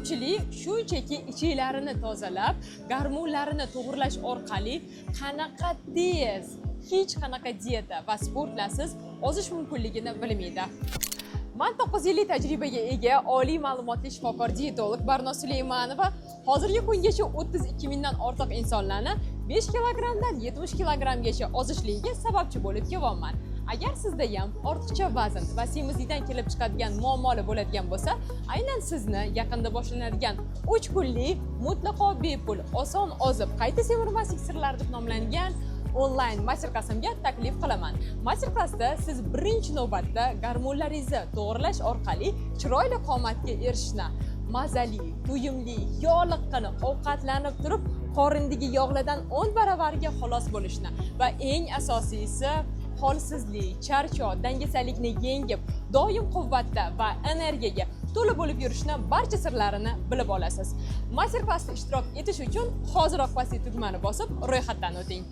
ko'pchilik shunchaki ichiklarini tozalab, gormonlarini to'g'irlash orqali qanaqa tez, hech qanaqa dieta va sportlarsiz ozish mumkinligini bilmaydi. Men 9 yillik tajribaga ega oliy ma'lumotli shifokor diyetolog Barno Suleymanova hozirgi kungacha 32 mingdan ortiq insonlarni 5 kilogramdan 70 kilogramgacha ozishligiga sababchi bo'lib kelyapman. Agar sizda ham ortiqcha vazn va semizlikdan kelib chiqadigan muammolar bo'ladigan bo'lsa, aynan sizni yaqinda boshlanadigan 3 kunlik mutlaqo bepul, oson ozib, qayta semirmaslik sirlari deb nomlangan onlayn master-klassimga taklif qilaman. Master-klassda siz birinchi navbatda gormonlaringizni to'g'irlash orqali chiroyli qomatga erishishni, mazali, to'yimli, yog'li qilib ovqatlanib turib, qorindagi yog'lardan 10 baravarga xalos bo'lishni va eng asosiysi holsizlik, charchoq, dangasalikni yengib, doim quvvatda va energiyaga to'la bo'lib yurishni barcha sirlarini bilib olasiz. Master-klassda ishtirok etish uchun hoziroq pastdagi tugmani bosib ro'yxatdan o'ting.